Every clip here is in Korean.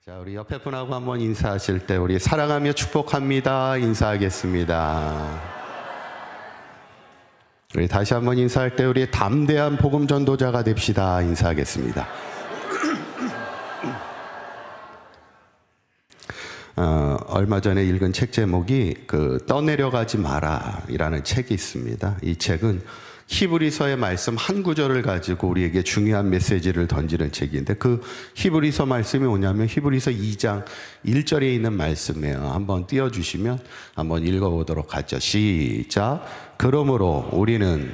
자, 우리 옆에 분하고 한번 인사하실 때 우리 사랑하며 축복합니다 인사하겠습니다. 우리 다시 한번 인사할 때 우리 담대한 복음 전도자가 됩시다 인사하겠습니다. 얼마 전에 읽은 책 제목이 떠내려가지 마라이라는 책이 있습니다. 이 책은 히브리서의 말씀 한 구절을 가지고 우리에게 중요한 메시지를 던지는 책인데, 그 히브리서 말씀이 뭐냐면 히브리서 2장 1절에 있는 말씀이에요. 한번 띄워주시면 한번 읽어보도록 하죠. 시작. 그러므로 우리는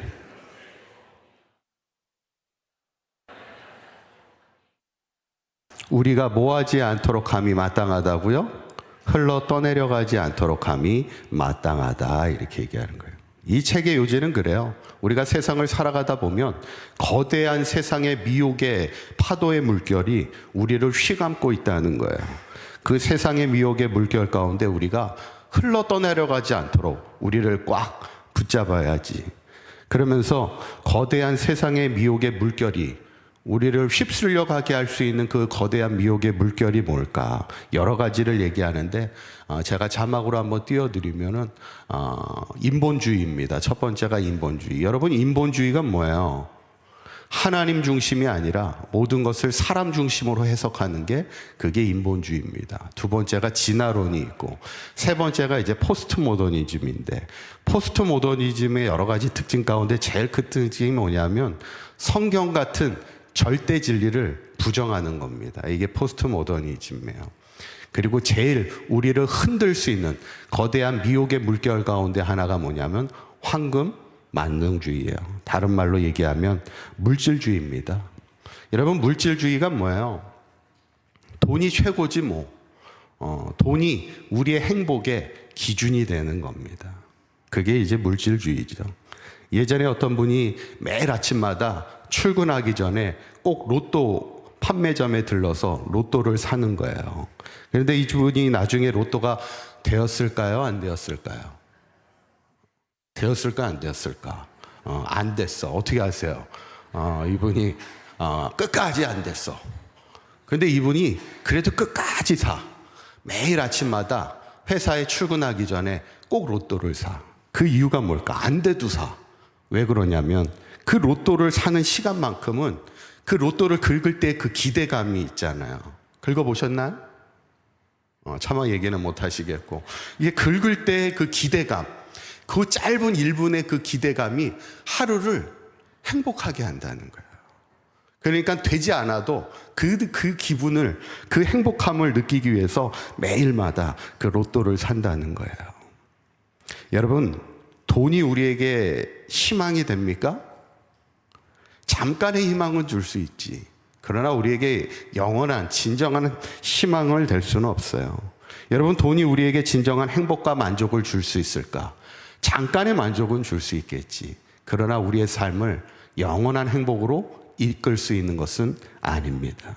우리가 뭐하지 않도록 함이 마땅하다고요? 흘러 떠내려가지 않도록 함이 마땅하다, 이렇게 얘기하는 거예요. 이 책의 요지는 그래요. 우리가 세상을 살아가다 보면 거대한 세상의 미혹의 파도의 물결이 우리를 휘감고 있다는 거예요. 그 세상의 미혹의 물결 가운데 우리가 흘러 떠내려가지 않도록 우리를 꽉 붙잡아야지. 그러면서 거대한 세상의 미혹의 물결이 우리를 휩쓸려 가게 할 수 있는 그 거대한 미혹의 물결이 뭘까? 여러 가지를 얘기하는데 제가 자막으로 한번 띄워드리면은 인본주의입니다. 첫 번째가 인본주의. 여러분, 인본주의가 뭐예요? 하나님 중심이 아니라 모든 것을 사람 중심으로 해석하는 게 그게 인본주의입니다. 두 번째가 진화론이 있고, 세 번째가 이제 포스트 모더니즘인데, 포스트 모더니즘의 여러 가지 특징 가운데 제일 큰 특징이 뭐냐면 성경 같은 절대 진리를 부정하는 겁니다. 이게 포스트 모더니즘이에요. 그리고 제일 우리를 흔들 수 있는 거대한 미혹의 물결 가운데 하나가 뭐냐면 황금 만능주의예요. 다른 말로 얘기하면 물질주의입니다. 여러분, 물질주의가 뭐예요? 돈이 최고지 뭐. 돈이 우리의 행복의 기준이 되는 겁니다. 그게 이제 물질주의죠. 예전에 어떤 분이 매일 아침마다 출근하기 전에 꼭 로또 판매점에 들러서 로또를 사는 거예요. 그런데 이 분이 나중에 로또가 되었을까요? 안 되었을까요? 되었을까? 안 되었을까? 안 됐어. 어떻게 아세요? 이분이 끝까지 안 됐어. 그런데 이분이 그래도 끝까지 사. 매일 아침마다 회사에 출근하기 전에 꼭 로또를 사. 그 이유가 뭘까? 안 돼도 사. 왜 그러냐면 그 로또를 사는 시간만큼은 그 로또를 긁을 때 그 기대감이 있잖아요. 긁어보셨나요? 차마 얘기는 못 하시겠고, 이게 긁을 때 그 기대감, 그 짧은 1분의 그 기대감이 하루를 행복하게 한다는 거예요. 그러니까 되지 않아도 그 기분을, 그 행복함을 느끼기 위해서 매일마다 그 로또를 산다는 거예요. 여러분, 돈이 우리에게 희망이 됩니까? 잠깐의 희망은 줄 수 있지. 그러나 우리에게 영원한 진정한 희망을 될 수는 없어요. 여러분, 돈이 우리에게 진정한 행복과 만족을 줄 수 있을까? 잠깐의 만족은 줄 수 있겠지. 그러나 우리의 삶을 영원한 행복으로 이끌 수 있는 것은 아닙니다.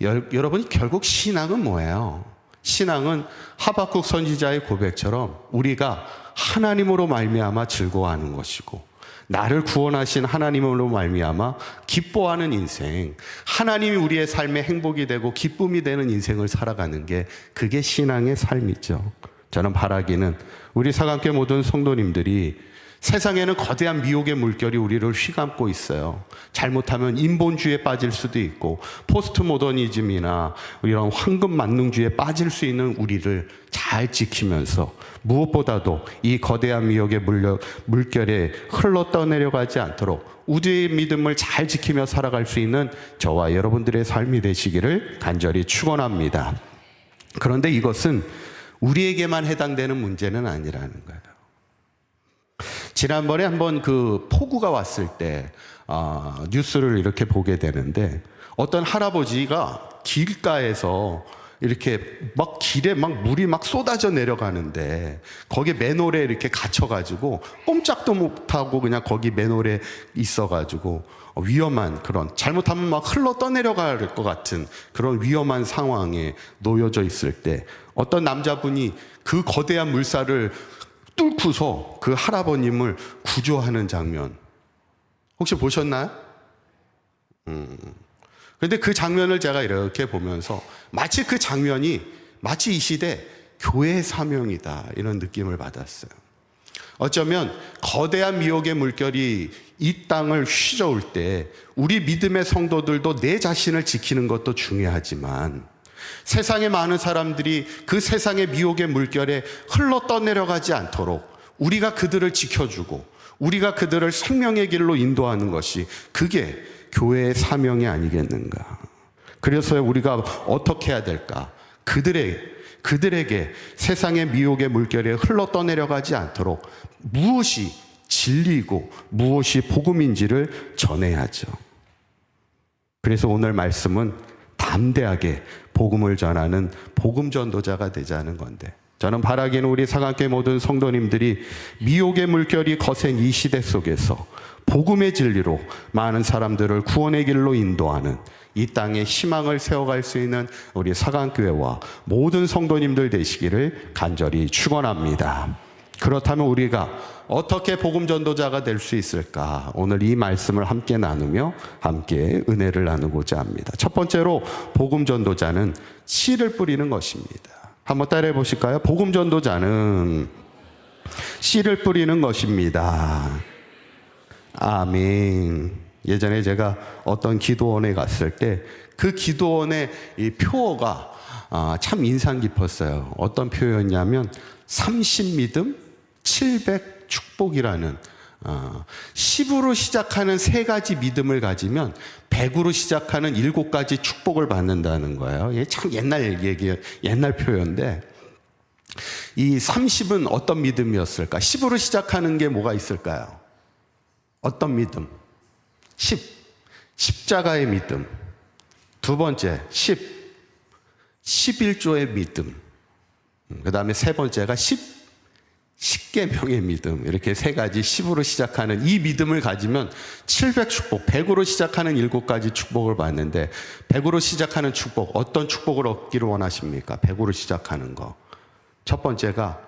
여러분, 결국 신앙은 뭐예요? 신앙은 하박국 선지자의 고백처럼 우리가 하나님으로 말미암아 즐거워하는 것이고, 나를 구원하신 하나님으로 말미암아 기뻐하는 인생, 하나님이 우리의 삶의 행복이 되고 기쁨이 되는 인생을 살아가는 게, 그게 신앙의 삶이죠. 저는 바라기는 우리 사강교회 모든 성도님들이, 세상에는 거대한 미혹의 물결이 우리를 휘감고 있어요. 잘못하면 인본주의에 빠질 수도 있고 포스트 모더니즘이나 이런 황금 만능주의에 빠질 수 있는 우리를 잘 지키면서, 무엇보다도 이 거대한 미혹의 물결에 흘러 떠내려가지 않도록 우주의 믿음을 잘 지키며 살아갈 수 있는 저와 여러분들의 삶이 되시기를 간절히 축원합니다. 그런데 이것은 우리에게만 해당되는 문제는 아니라는 거예요. 지난번에 한번 그 폭우가 왔을 때 뉴스를 이렇게 보게 되는데, 어떤 할아버지가 길가에서 이렇게 막 길에 막 물이 막 쏟아져 내려가는데 거기에 맨홀에 이렇게 갇혀가지고 꼼짝도 못하고 그냥 거기 맨홀에 있어가지고 위험한, 그런, 잘못하면 막 흘러 떠내려갈 것 같은 그런 위험한 상황에 놓여져 있을 때 어떤 남자분이 그 거대한 물살을 뚫고서 그 할아버님을 구조하는 장면 혹시 보셨나요? 그런데 그 장면을 제가 이렇게 보면서 마치 그 장면이 마치 이 시대 교회의 사명이다, 이런 느낌을 받았어요. 어쩌면 거대한 미혹의 물결이 이 땅을 휘저을 때 우리 믿음의 성도들도 내 자신을 지키는 것도 중요하지만 세상의 많은 사람들이 그 세상의 미혹의 물결에 흘러 떠내려가지 않도록 우리가 그들을 지켜주고 우리가 그들을 생명의 길로 인도하는 것이, 그게 교회의 사명이 아니겠는가. 그래서 우리가 어떻게 해야 될까? 그들에게 세상의 미혹의 물결에 흘러 떠내려가지 않도록 무엇이 진리이고 무엇이 복음인지를 전해야죠. 그래서 오늘 말씀은 담대하게 복음을 전하는 복음 전도자가 되자는 건데, 저는 바라기는 우리 사강교회 모든 성도님들이 미혹의 물결이 거센 이 시대 속에서 복음의 진리로 많은 사람들을 구원의 길로 인도하는, 이 땅에 희망을 세워갈 수 있는 우리 사강교회와 모든 성도님들 되시기를 간절히 축원합니다. 그렇다면 우리가 어떻게 복음 전도자가 될 수 있을까? 오늘 이 말씀을 함께 나누며 함께 은혜를 나누고자 합니다. 첫 번째로 복음 전도자는 씨를 뿌리는 것입니다. 한번 따라해 보실까요? 복음 전도자는 씨를 뿌리는 것입니다. 아멘. 예전에 제가 어떤 기도원에 갔을 때 그 기도원의 이 표어가 참 인상 깊었어요. 어떤 표현이냐면 30 믿음, 700 축복이라는, 10으로 시작하는 3가지 믿음을 가지면 100으로 시작하는 7가지 축복을 받는다는 거예요. 이게 참 옛날 표현인데, 이 30은 어떤 믿음이었을까? 10으로 시작하는 게 뭐가 있을까요? 어떤 믿음? 십자가의 믿음. 두 번째, 11조의 믿음. 그 다음에 세 번째가 10계명의 믿음. 이렇게 3가지 10으로 시작하는 이 믿음을 가지면 700 축복, 100으로 시작하는 7가지 축복을 받는데, 100으로 시작하는 축복, 어떤 축복을 얻기를 원하십니까? 100으로 시작하는 거. 첫 번째가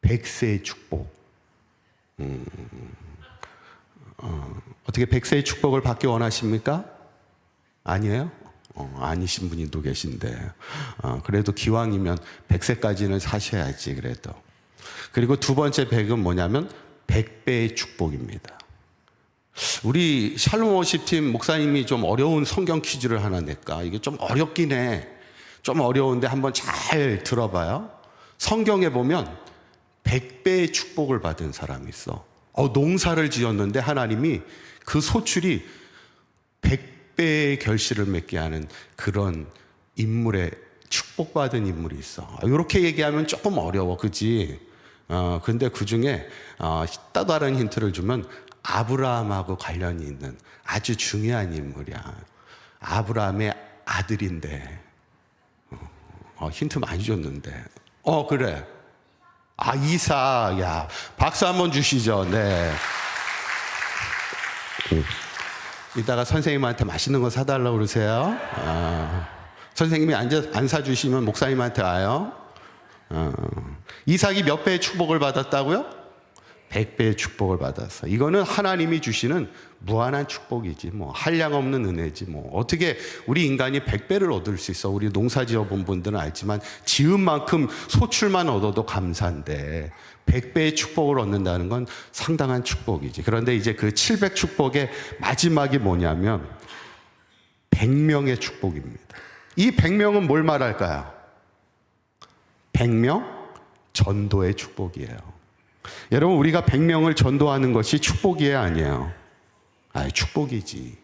100세의 축복. 어떻게 100세의 축복을 받기 원하십니까? 아니에요? 아니신 분이 또 계신데, 그래도 기왕이면 100세까지는 사셔야지, 그래도. 그리고 두 번째 100은 뭐냐면 100배의 축복입니다. 우리 샬롬 워십팀 목사님이 좀 어려운 성경 퀴즈를 하나 낼까? 이게 좀 어렵긴 해. 좀 어려운데 한번 잘 들어봐요. 성경에 보면 100배의 축복을 받은 사람이 있어. 농사를 지었는데 하나님이 그 소출이 100배의 결실을 맺게 하는 그런 인물의, 축복받은 인물이 있어. 이렇게 얘기하면 조금 어려워, 그지? 근데 그 중에 또 다른 힌트를 주면 아브라함하고 관련이 있는 아주 중요한 인물이야. 아브라함의 아들인데, 힌트 많이 줬는데. 그래. 이삭. 야, 박수 한번 주시죠. 네. 이따가 선생님한테 맛있는 거 사달라고 그러세요. 선생님이 안 사주시면 목사님한테 와요. 이삭이 몇 배의 축복을 받았다고요? 100배의 축복을 받았어. 이거는 하나님이 주시는 무한한 축복이지, 뭐 한량없는 은혜지. 뭐 어떻게 우리 인간이 100배를 얻을 수 있어? 우리 농사 지어본 분들은 알지만 지은 만큼 소출만 얻어도 감사한데 100배의 축복을 얻는다는 건 상당한 축복이지. 그런데 이제 그 700 축복의 마지막이 뭐냐면 100명의 축복입니다. 이 100명은 뭘 말할까요? 100명 전도의 축복이에요. 여러분, 우리가 100명을 전도하는 것이 축복이에요, 아니에요? 축복이지.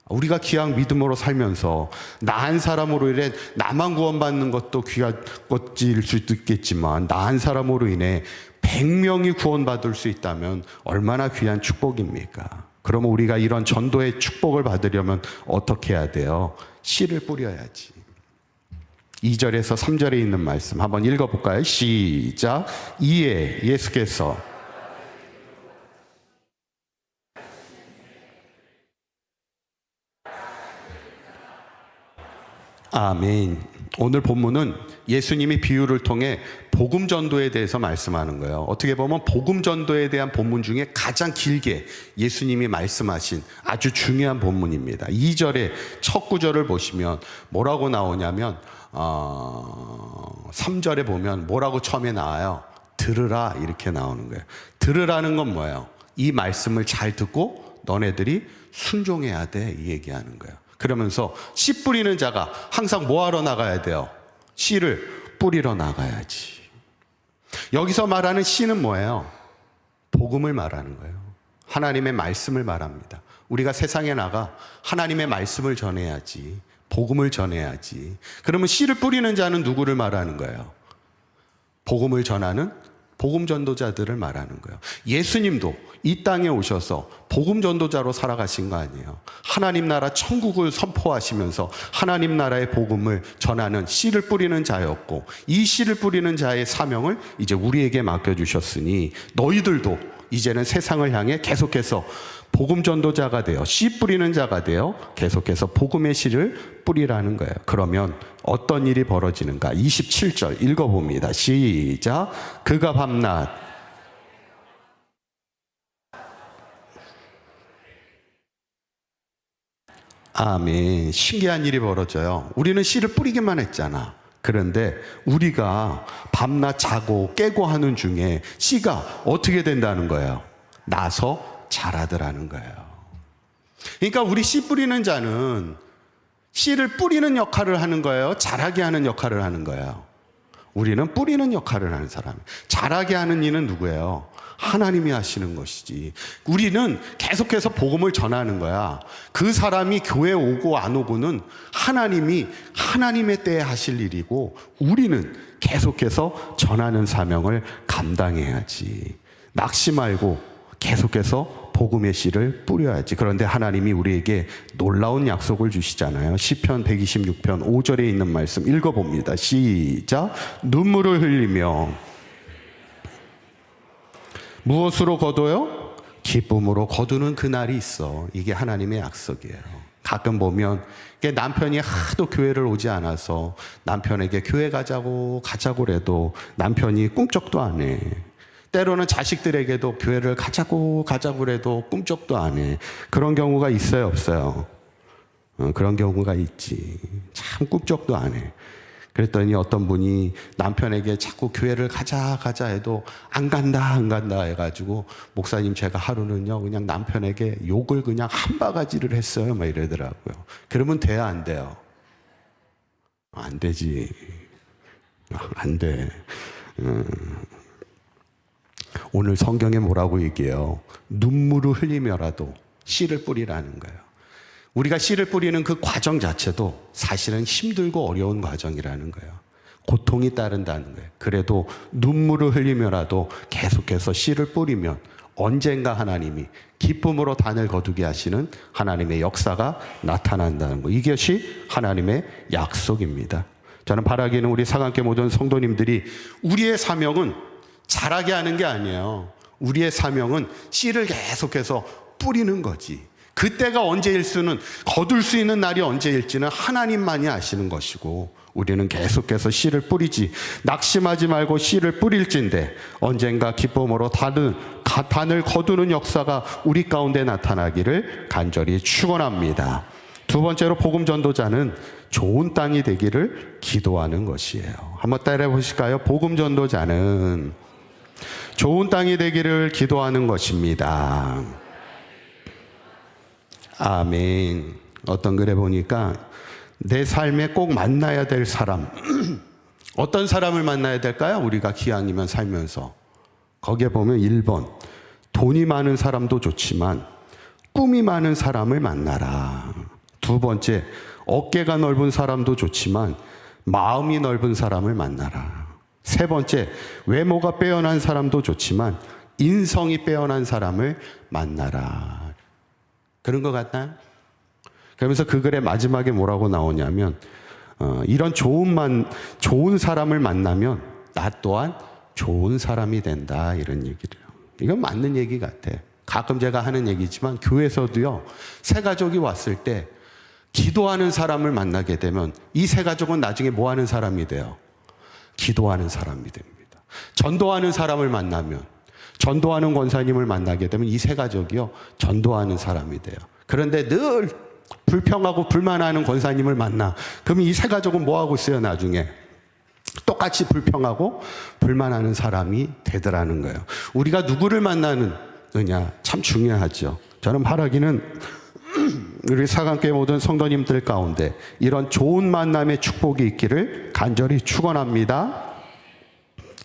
우리가 기왕 믿음으로 살면서 나 한 사람으로 인해 나만 구원받는 것도 귀한 것일 수도 있겠지만, 나 한 사람으로 인해 100명이 구원받을 수 있다면 얼마나 귀한 축복입니까? 그러면 우리가 이런 전도의 축복을 받으려면 어떻게 해야 돼요? 씨를 뿌려야지. 2절에서 3절에 있는 말씀 한번 읽어볼까요? 시작. 이에 예수께서 아멘. 오늘 본문은 예수님이 비유를 통해 복음 전도에 대해서 말씀하는 거예요. 어떻게 보면 복음 전도에 대한 본문 중에 가장 길게 예수님이 말씀하신 아주 중요한 본문입니다. 2절의 첫 구절을 보시면 뭐라고 나오냐면 3절에 보면 뭐라고 처음에 나와요? 들으라, 이렇게 나오는 거예요. 들으라는 건 뭐예요? 이 말씀을 잘 듣고 너네들이 순종해야 돼, 이 얘기하는 거예요. 그러면서 씨 뿌리는 자가 항상 뭐 하러 나가야 돼요? 씨를 뿌리러 나가야지. 여기서 말하는 씨는 뭐예요? 복음을 말하는 거예요. 하나님의 말씀을 말합니다. 우리가 세상에 나가 하나님의 말씀을 전해야지, 복음을 전해야지. 그러면 씨를 뿌리는 자는 누구를 말하는 거예요? 복음을 전하는 복음 전도자들을 말하는 거예요. 예수님도 이 땅에 오셔서 복음 전도자로 살아가신 거 아니에요. 하나님 나라 천국을 선포하시면서 하나님 나라의 복음을 전하는 씨를 뿌리는 자였고, 이 씨를 뿌리는 자의 사명을 이제 우리에게 맡겨주셨으니 너희들도 이제는 세상을 향해 계속해서 복음 전도자가 되어 씨 뿌리는 자가 되어 계속해서 복음의 씨를 뿌리라는 거예요. 그러면 어떤 일이 벌어지는가? 27절 읽어봅니다. 시작. 그가 밤낮 아멘. 신기한 일이 벌어져요. 우리는 씨를 뿌리기만 했잖아. 그런데 우리가 밤낮 자고 깨고 하는 중에 씨가 어떻게 된다는 거예요? 나서 자라더라는 거예요. 그러니까 우리 씨 뿌리는 자는 씨를 뿌리는 역할을 하는 거예요? 자라게 하는 역할을 하는 거예요? 우리는 뿌리는 역할을 하는 사람. 자라게 하는 이는 누구예요? 하나님이 하시는 것이지. 우리는 계속해서 복음을 전하는 거야. 그 사람이 교회 오고 안 오고는 하나님이 하나님의 때에 하실 일이고, 우리는 계속해서 전하는 사명을 감당해야지. 낙심 말고 계속해서 복음의 씨를 뿌려야지. 그런데 하나님이 우리에게 놀라운 약속을 주시잖아요. 시편 126편 5절에 있는 말씀 읽어봅니다. 시작. 눈물을 흘리며 무엇으로 거둬요? 기쁨으로 거두는 그날이 있어. 이게 하나님의 약속이에요. 가끔 보면 남편이 하도 교회를 오지 않아서 남편에게 교회 가자고 그래도 남편이 꿈쩍도 안 해. 때로는 자식들에게도 교회를 가자고 그래도 꿈쩍도 안 해. 그런 경우가 있어요, 없어요? 그런 경우가 있지. 참 꿈쩍도 안 해. 그랬더니 어떤 분이 남편에게 자꾸 교회를 가자 해도 안 간다 해가지고, 목사님 제가 하루는요 그냥 남편에게 욕을 그냥 한 바가지를 했어요, 막 이러더라고요. 그러면 돼야 안 돼요? 안 되지. 안 돼. 오늘 성경에 뭐라고 얘기해요? 눈물을 흘리며라도 씨를 뿌리라는 거예요. 우리가 씨를 뿌리는 그 과정 자체도 사실은 힘들고 어려운 과정이라는 거예요. 고통이 따른다는 거예요. 그래도 눈물을 흘리며라도 계속해서 씨를 뿌리면 언젠가 하나님이 기쁨으로 단을 거두게 하시는 하나님의 역사가 나타난다는 거. 이것이 하나님의 약속입니다. 저는 바라기는 우리 사강교회 모든 성도님들이 우리의 사명은 자라게 하는 게 아니에요. 우리의 사명은 씨를 계속해서 뿌리는 거지. 그때가 언제일수는, 거둘 수 있는 날이 언제일지는 하나님만이 아시는 것이고, 우리는 계속해서 씨를 뿌리지, 낙심하지 말고 씨를 뿌릴진데 언젠가 기쁨으로 단을 거두는 역사가 우리 가운데 나타나기를 간절히 축원합니다. 두 번째로 복음 전도자는 좋은 땅이 되기를 기도하는 것이에요. 한번 따라해 보실까요? 복음 전도자는 좋은 땅이 되기를 기도하는 것입니다. 아멘. 어떤 글에 보니까 내 삶에 꼭 만나야 될 사람 어떤 사람을 만나야 될까요? 우리가 기왕이면 살면서 거기에 보면 1번 돈이 많은 사람도 좋지만 꿈이 많은 사람을 만나라. 두 번째, 어깨가 넓은 사람도 좋지만 마음이 넓은 사람을 만나라. 세 번째, 외모가 빼어난 사람도 좋지만 인성이 빼어난 사람을 만나라. 그런 것 같나요? 그러면서 그 글의 마지막에 뭐라고 나오냐면 이런 좋은 사람을 만나면 나 또한 좋은 사람이 된다, 이런 얘기를 해요. 이건 맞는 얘기 같아. 가끔 제가 하는 얘기지만 교회에서도요, 새 가족이 왔을 때 기도하는 사람을 만나게 되면 이 세 가족은 나중에 뭐 하는 사람이 돼요? 기도하는 사람이 됩니다. 전도하는 사람을 만나면, 전도하는 권사님을 만나게 되면 이 세 가족이요, 전도하는 사람이 돼요. 그런데 늘 불평하고 불만하는 권사님을 만나. 그럼 이 세 가족은 뭐 하고 있어요, 나중에? 똑같이 불평하고 불만하는 사람이 되더라는 거예요. 우리가 누구를 만나느냐 참 중요하죠. 저는 바라기는 우리 사강교회 모든 성도님들 가운데 이런 좋은 만남의 축복이 있기를 간절히 축원합니다.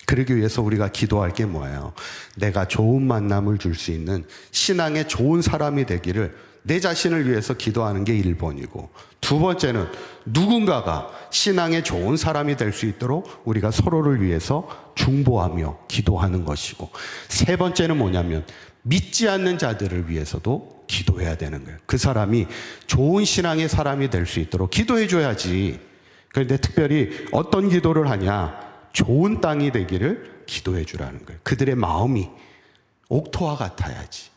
그러기 위해서 우리가 기도할 게 뭐예요? 내가 좋은 만남을 줄 수 있는 신앙의 좋은 사람이 되기를 내 자신을 위해서 기도하는 게 1번이고, 두 번째는 누군가가 신앙의 좋은 사람이 될 수 있도록 우리가 서로를 위해서 중보하며 기도하는 것이고, 세 번째는 뭐냐면 믿지 않는 자들을 위해서도 기도해야 되는 거예요. 그 사람이 좋은 신앙의 사람이 될 수 있도록 기도해 줘야지. 그런데 특별히 어떤 기도를 하냐? 좋은 땅이 되기를 기도해 주라는 거예요. 그들의 마음이 옥토와 같아야지.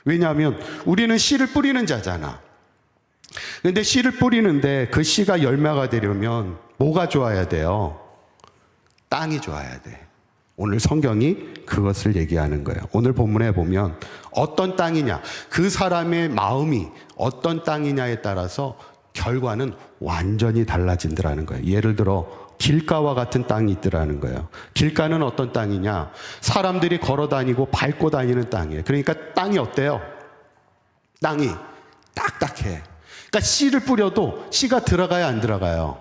왜냐하면 우리는 씨를 뿌리는 자잖아. 그런데 씨를 뿌리는데 그 씨가 열매가 되려면 뭐가 좋아야 돼요? 땅이 좋아야 돼. 오늘 성경이 그것을 얘기하는 거예요. 오늘 본문에 보면 어떤 땅이냐, 그 사람의 마음이 어떤 땅이냐에 따라서 결과는 완전히 달라진다는 거예요. 예를 들어 길가와 같은 땅이 있더라는 거예요. 길가는 어떤 땅이냐? 사람들이 걸어 다니고 밟고 다니는 땅이에요. 그러니까 땅이 어때요? 땅이 딱딱해. 그러니까 씨를 뿌려도 씨가 들어가야 안 들어가요?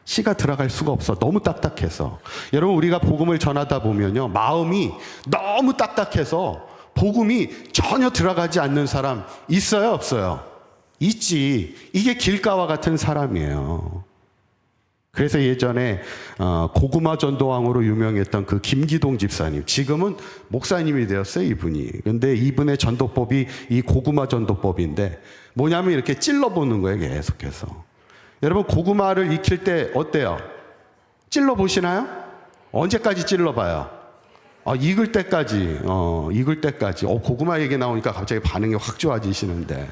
씨가 들어갈 수가 없어. 너무 딱딱해서. 여러분, 우리가 복음을 전하다 보면요, 마음이 너무 딱딱해서 복음이 전혀 들어가지 않는 사람 있어요, 없어요? 있지. 이게 길가와 같은 사람이에요. 그래서 예전에 고구마 전도왕으로 유명했던 그 김기동 집사님, 지금은 목사님이 되었어요, 이분이. 근데 이분의 전도법이 이 고구마 전도법인데 뭐냐면 이렇게 찔러보는 거예요, 계속해서. 여러분, 고구마를 익힐 때 어때요? 찔러보시나요? 언제까지 찔러봐요? 익을 때까지. 익을 때까지. 고구마 얘기 나오니까 갑자기 반응이 확 좋아지시는데,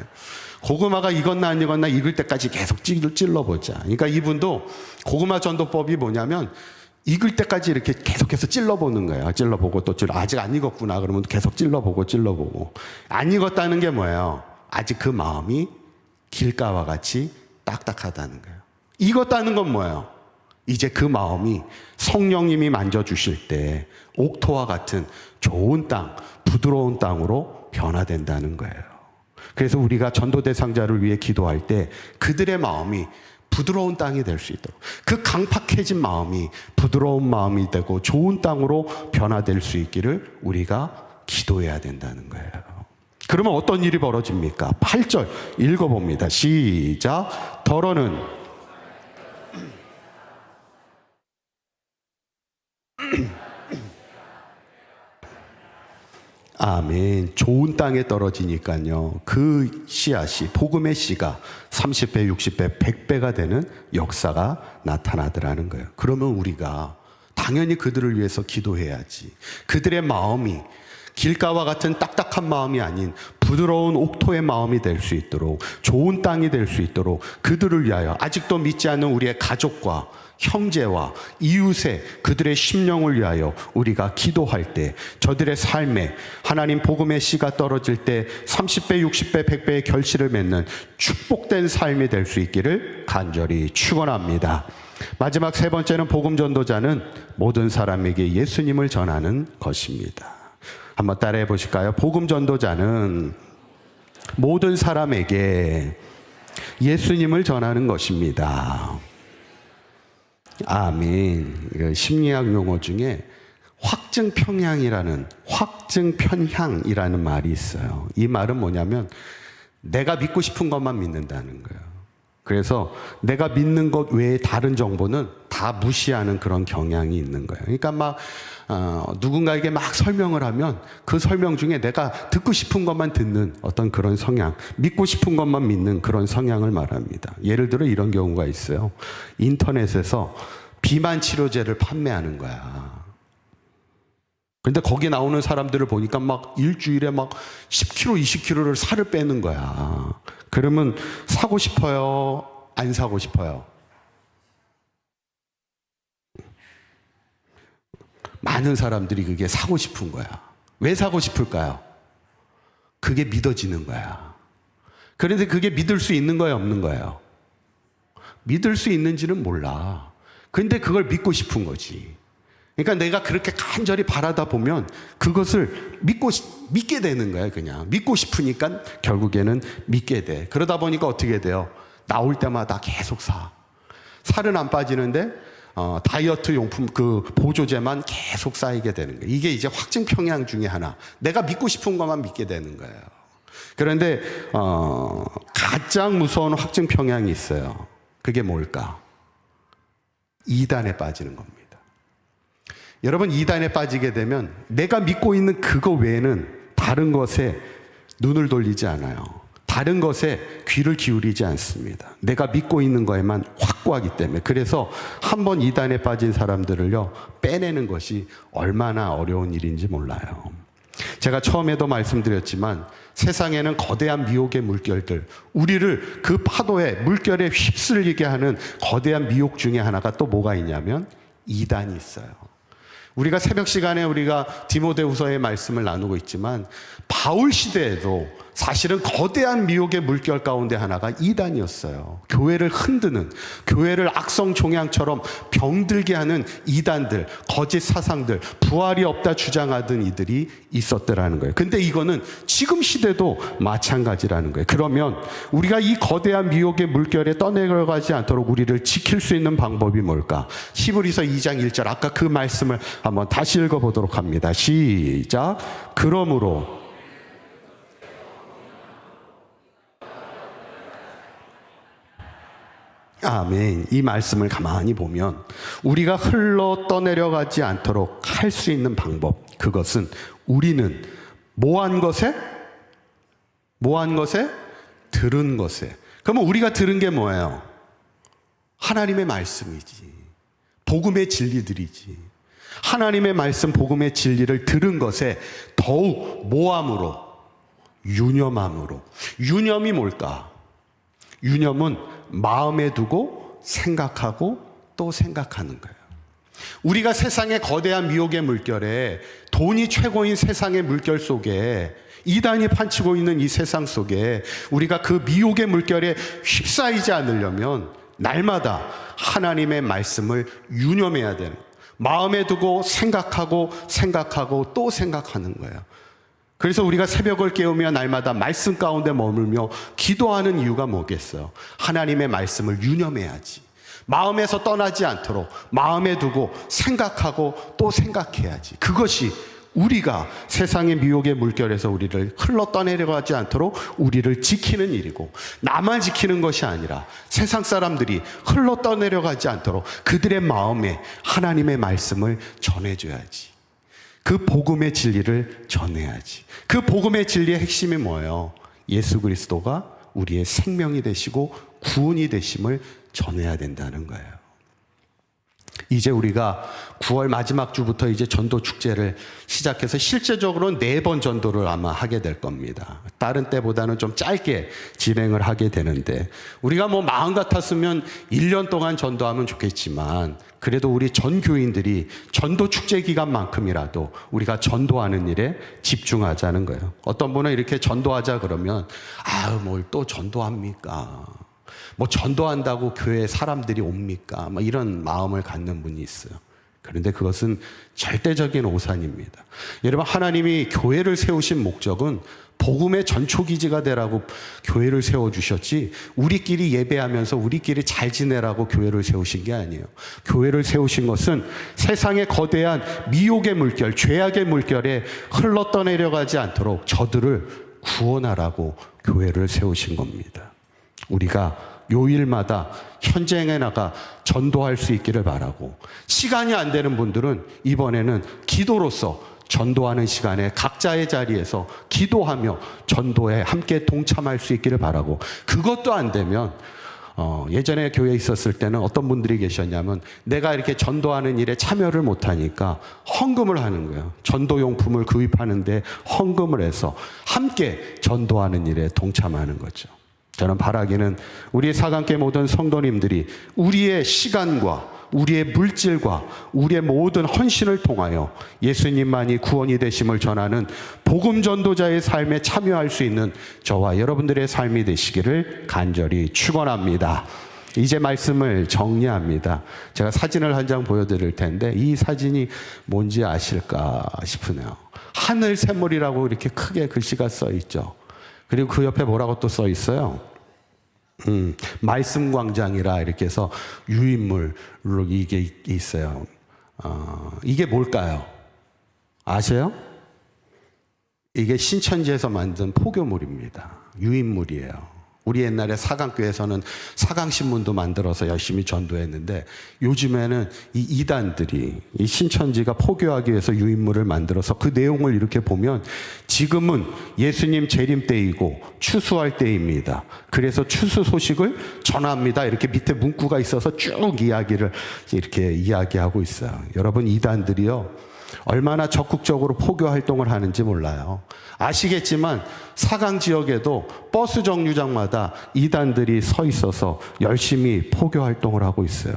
고구마가 익었나 안 익었나 익을 때까지 계속 찔러보자. 그러니까 이분도 고구마 전도법이 뭐냐면 익을 때까지 이렇게 계속해서 찔러보는 거예요. 찔러보고 또 아직 안 익었구나 그러면 계속 찔러보고. 안 익었다는 게 뭐예요? 아직 그 마음이 길가와 같이 딱딱하다는 거예요. 익었다는 건 뭐예요? 이제 그 마음이 성령님이 만져주실 때 옥토와 같은 좋은 땅, 부드러운 땅으로 변화된다는 거예요. 그래서 우리가 전도 대상자를 위해 기도할 때 그들의 마음이 부드러운 땅이 될 수 있도록, 그 강팍해진 마음이 부드러운 마음이 되고 좋은 땅으로 변화될 수 있기를 우리가 기도해야 된다는 거예요. 그러면 어떤 일이 벌어집니까? 8절 읽어봅니다. 시작. 더러는 아멘. 좋은 땅에 떨어지니까요, 그 씨앗이, 복음의 씨가 30배, 60배, 100배가 되는 역사가 나타나더라는 거예요. 그러면 우리가 당연히 그들을 위해서 기도해야지. 그들의 마음이 길가와 같은 딱딱한 마음이 아닌 부드러운 옥토의 마음이 될 수 있도록, 좋은 땅이 될 수 있도록 그들을 위하여, 아직도 믿지 않는 우리의 가족과 형제와 이웃의 그들의 심령을 위하여 우리가 기도할 때 저들의 삶에 하나님 복음의 씨가 떨어질 때 30배, 60배, 100배의 결실을 맺는 축복된 삶이 될 수 있기를 간절히 축원합니다. 마지막 세 번째는, 복음 전도자는 모든 사람에게 예수님을 전하는 것입니다. 한번 따라해 보실까요? 복음 전도자는 모든 사람에게 예수님을 전하는 것입니다. 아멘. 심리학 용어 중에 확증편향이라는 말이 있어요. 이 말은 뭐냐면 내가 믿고 싶은 것만 믿는다는 거예요. 그래서 내가 믿는 것 외에 다른 정보는 다 무시하는 그런 경향이 있는 거예요. 그러니까 누군가에게 막 설명을 하면 그 설명 중에 내가 듣고 싶은 것만 듣는 어떤 그런 성향, 믿고 싶은 것만 믿는 그런 성향을 말합니다. 예를 들어 이런 경우가 있어요. 인터넷에서 비만 치료제를 판매하는 거야. 근데 거기 나오는 사람들을 보니까 막 일주일에 막 10kg, 20kg를 살을 빼는 거야. 그러면 사고 싶어요? 안 사고 싶어요? 많은 사람들이 그게 사고 싶은 거야. 왜 사고 싶을까요? 그게 믿어지는 거야. 그런데 그게 믿을 수 있는 거예요, 없는 거예요? 믿을 수 있는지는 몰라. 근데 그걸 믿고 싶은 거지. 그러니까 내가 그렇게 간절히 바라다 보면 그것을 믿게 되는 거야, 그냥. 믿고 싶으니까 결국에는 믿게 돼. 그러다 보니까 어떻게 돼요? 나올 때마다 계속 사. 살은 안 빠지는데 다이어트 용품 그 보조제만 계속 쌓이게 되는 거예요. 이게 이제 확증 평양 중에 하나. 내가 믿고 싶은 것만 믿게 되는 거예요. 그런데 가장 무서운 확증 평양이 있어요. 그게 뭘까? 이단에 빠지는 겁니다. 여러분, 이단에 빠지게 되면 내가 믿고 있는 그거 외에는 다른 것에 눈을 돌리지 않아요. 다른 것에 귀를 기울이지 않습니다. 내가 믿고 있는 거에만 확고하기 때문에. 그래서 한번 이단에 빠진 사람들을요, 빼내는 것이 얼마나 어려운 일인지 몰라요. 제가 처음에도 말씀드렸지만 세상에는 거대한 미혹의 물결들, 우리를 그 파도에 물결에 휩쓸리게 하는 거대한 미혹 중에 하나가 또 뭐가 있냐면 이단이 있어요. 우리가 새벽 시간에 우리가 디모데후서의 말씀을 나누고 있지만 바울 시대에도 사실은 거대한 미혹의 물결 가운데 하나가 이단이었어요. 교회를 흔드는, 교회를 악성 종양처럼 병들게 하는 이단들, 거짓 사상들, 부활이 없다 주장하던 이들이 있었더라는 거예요. 근데 이거는 지금 시대도 마찬가지라는 거예요. 그러면 우리가 이 거대한 미혹의 물결에 떠내려가지 않도록 우리를 지킬 수 있는 방법이 뭘까? 히브리서 2장 1절, 아까 그 말씀을 한번 다시 읽어보도록 합니다. 시작. 그러므로 아멘. 이 말씀을 가만히 보면 우리가 흘러 떠내려가지 않도록 할 수 있는 방법, 그것은 우리는 뭐한 것에? 뭐한 것에? 들은 것에. 그러면 우리가 들은 게 뭐예요? 하나님의 말씀이지. 복음의 진리들이지. 하나님의 말씀, 복음의 진리를 들은 것에 더욱 뭐함으로? 유념함으로. 유념이 뭘까? 유념은 마음에 두고 생각하고 또 생각하는 거예요. 우리가 세상의 거대한 미혹의 물결에, 돈이 최고인 세상의 물결 속에, 이단이 판치고 있는 이 세상 속에 우리가 그 미혹의 물결에 휩싸이지 않으려면 날마다 하나님의 말씀을 유념해야 되는, 마음에 두고 생각하고 또 생각하는 거예요. 그래서 우리가 새벽을 깨우며 날마다 말씀 가운데 머물며 기도하는 이유가 뭐겠어요? 하나님의 말씀을 유념해야지. 마음에서 떠나지 않도록 마음에 두고 생각하고 또 생각해야지. 그것이 우리가 세상의 미혹의 물결에서 우리를 흘러 떠내려가지 않도록 우리를 지키는 일이고, 나만 지키는 것이 아니라 세상 사람들이 흘러 떠내려가지 않도록 그들의 마음에 하나님의 말씀을 전해줘야지. 그 복음의 진리를 전해야지. 그 복음의 진리의 핵심이 뭐예요? 예수 그리스도가 우리의 생명이 되시고 구원이 되심을 전해야 된다는 거예요. 이제 우리가 9월 마지막 주부터 이제 전도 축제를 시작해서 실제적으로는 4번 전도를 아마 하게 될 겁니다. 다른 때보다는 좀 짧게 진행을 하게 되는데, 우리가 뭐 마음 같았으면 1년 동안 전도하면 좋겠지만 그래도 우리 전 교인들이 전도 축제 기간만큼이라도 우리가 전도하는 일에 집중하자는 거예요. 어떤 분은 이렇게 전도하자 그러면 뭘 또 전도합니까? 뭐 전도한다고 교회에 사람들이 옵니까? 뭐 이런 마음을 갖는 분이 있어요. 그런데 그것은 절대적인 오산입니다. 여러분, 하나님이 교회를 세우신 목적은 복음의 전초기지가 되라고 교회를 세워주셨지, 우리끼리 예배하면서 우리끼리 잘 지내라고 교회를 세우신 게 아니에요. 교회를 세우신 것은 세상의 거대한 미혹의 물결, 죄악의 물결에 흘러 떠내려가지 않도록 저들을 구원하라고 교회를 세우신 겁니다. 우리가 요일마다 현장에 나가 전도할 수 있기를 바라고, 시간이 안 되는 분들은 이번에는 기도로서 전도하는 시간에 각자의 자리에서 기도하며 전도에 함께 동참할 수 있기를 바라고, 그것도 안 되면 예전에 교회에 있었을 때는 어떤 분들이 계셨냐면 내가 이렇게 전도하는 일에 참여를 못하니까 헌금을 하는 거예요. 전도용품을 구입하는데 헌금을 해서 함께 전도하는 일에 동참하는 거죠. 저는 바라기는 우리 사강교회 모든 성도님들이 우리의 시간과 우리의 물질과 우리의 모든 헌신을 통하여 예수님만이 구원이 되심을 전하는 복음 전도자의 삶에 참여할 수 있는 저와 여러분들의 삶이 되시기를 간절히 축원합니다. 이제 말씀을 정리합니다. 제가 사진을 한 장 보여드릴 텐데 이 사진이 뭔지 아실까 싶으네요. 하늘 샘물이라고 이렇게 크게 글씨가 써 있죠. 그리고 그 옆에 뭐라고 또 써 있어요? 말씀 광장이라 이렇게 해서 유인물로 이게 있어요. 이게 뭘까요? 아세요? 이게 신천지에서 만든 포교물입니다. 유인물이에요. 우리 옛날에 사강교회에서는 사강신문도 만들어서 열심히 전도했는데 요즘에는 이 이단들이 이 신천지가 포교하기 위해서 유인물을 만들어서 그 내용을 이렇게 보면 지금은 예수님 재림 때이고 추수할 때입니다. 그래서 추수 소식을 전합니다. 이렇게 밑에 문구가 있어서 쭉 이야기를 이렇게 이야기하고 있어요. 여러분, 이단들이요, 얼마나 적극적으로 포교 활동을 하는지 몰라요. 아시겠지만 사강 지역에도 버스 정류장마다 이단들이 서 있어서 열심히 포교 활동을 하고 있어요.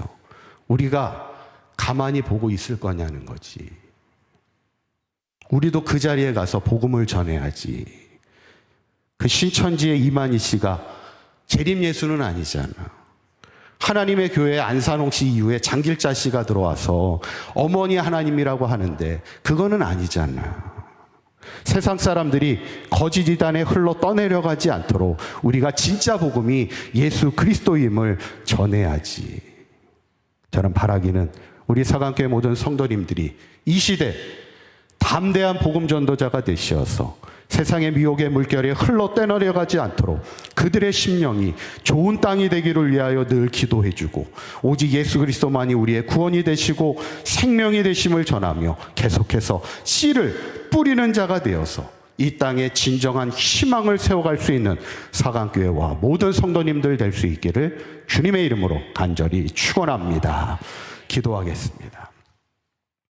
우리가 가만히 보고 있을 거냐는 거지. 우리도 그 자리에 가서 복음을 전해야지. 그 신천지의 이만희 씨가 재림 예수는 아니잖아. 하나님의 교회 안산홍 씨 이후에 장길자 씨가 들어와서 어머니 하나님이라고 하는데 그거는 아니잖아. 세상 사람들이 거짓 이단에 흘러 떠내려가지 않도록 우리가 진짜 복음이 예수 그리스도임을 전해야지. 저는 바라기는 우리 사강교회 모든 성도님들이 이 시대 담대한 복음 전도자가 되시어서 세상의 미혹의 물결에 흘러 떠내려가지 않도록 그들의 심령이 좋은 땅이 되기를 위하여 늘 기도해주고 오직 예수 그리스도만이 우리의 구원이 되시고 생명이 되심을 전하며 계속해서 씨를 뿌리는 자가 되어서 이 땅에 진정한 희망을 세워갈 수 있는 사강교회와 모든 성도님들 될 수 있기를 주님의 이름으로 간절히 축원합니다. 기도하겠습니다.